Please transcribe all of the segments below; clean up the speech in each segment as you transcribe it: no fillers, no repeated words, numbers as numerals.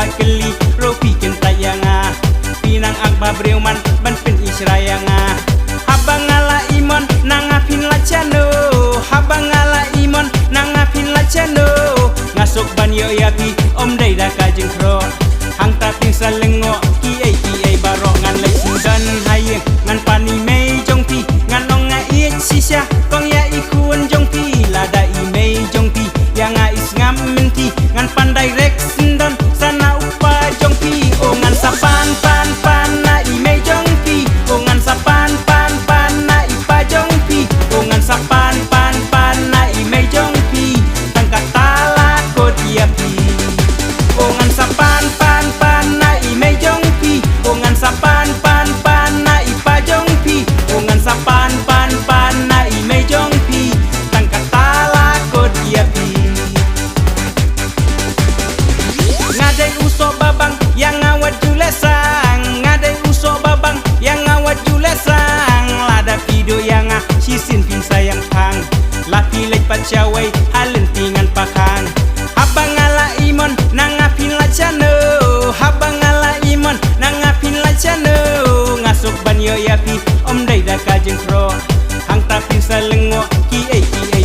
keli ropi kentayanga pinang agba breuman ban pen israyanga habangala imon nangapin lacano habangala imon nangapin lacano ngasuk ban yo yapi om dai da kajeng kro hang taping salengo ki ai barok ngan lai sundan hayeng ngan pani mei jongpi ngan onga iet sisya kong ya ikun jongpi lada i mei jongpi yang ais ngam menti ngan pandai rek sendan sana upa jongpi o ngan sapan pan na i mei jongpi o ngan sapan pan na i pa jongpi o ngan sapan pan na i mei jongpi tangka tala ko diapi o ngan sapan pan na i mei jongpi o ngan sapan pan na i pa jongpi o ngan sapan pan na i mei jongpi tangka tala ko diapi ngadai uso babang yang ngawat julesang ngadai uso babang yang ngawat julesang lada video yang sisin pin sayang pang lapi lek pacawai halentingan pakang habangala imon nangapin lacano habangala imon nangapin lacano ngasuk ban yo yapi om dai da kajeng kro hang tapin salengo ki ai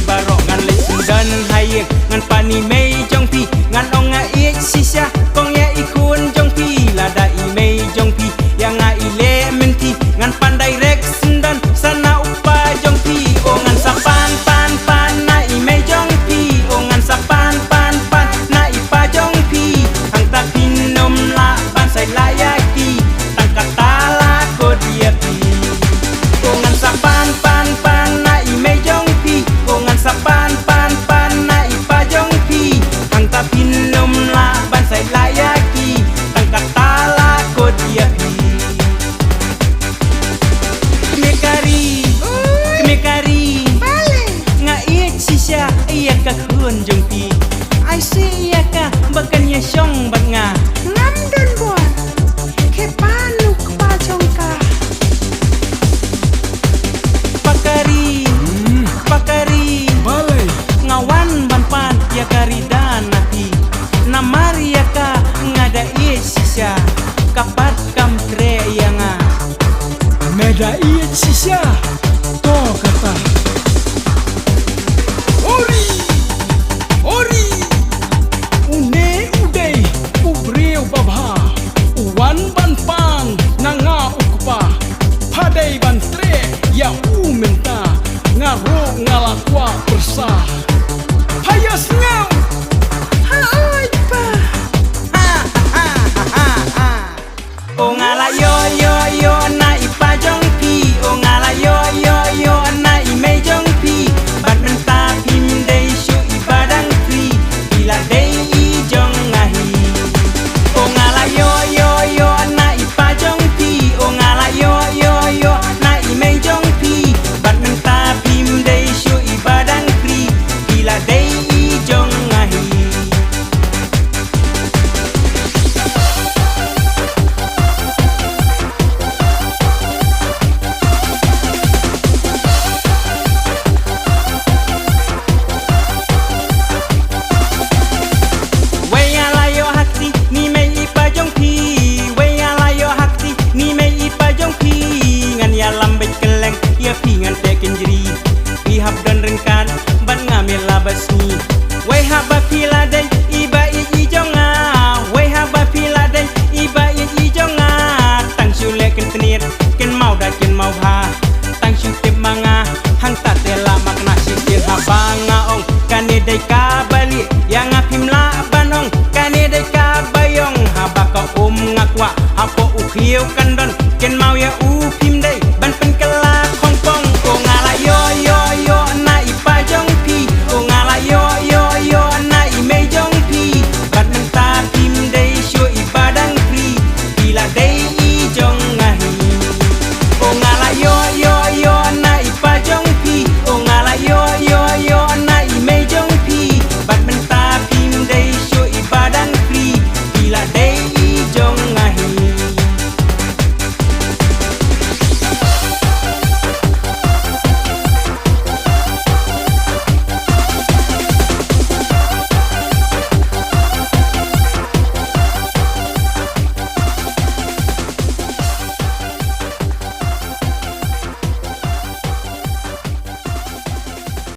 barok ngan lek sundan hayeng ngan pani mei jongpi ngan onga iet sisya kong ya ikun jongpi lada i mei jongpi yang ile menti ngan pandai rek sendan sana upa jongpi o ngan sapan pan na i mei jongpi o ngan sapan pan na i pa jongpi hang tapin nom la ban sai layaki tangka tala ko diapi o ngan sapan pan na i mei jongpi o ngan sapan pan na i pa jongpi hang tapin nom la ban sai layaki tangka tala ko diapi kemekari nga iet sisya iya ka kun jongpi ai si iya ka bakannya syong bat nga Ngam dan buat ke panu kepajongka pakari Balai, ngawan ban pan ya kari dan napi namari ya ka ngada iet sisya kapat kam tre yang meda iet sisya, to kata. Ori, une udai, ubreu babha, uwan ban pang, nanga ukpa, padai ban tre, ya u menta, ngaro ngalaku.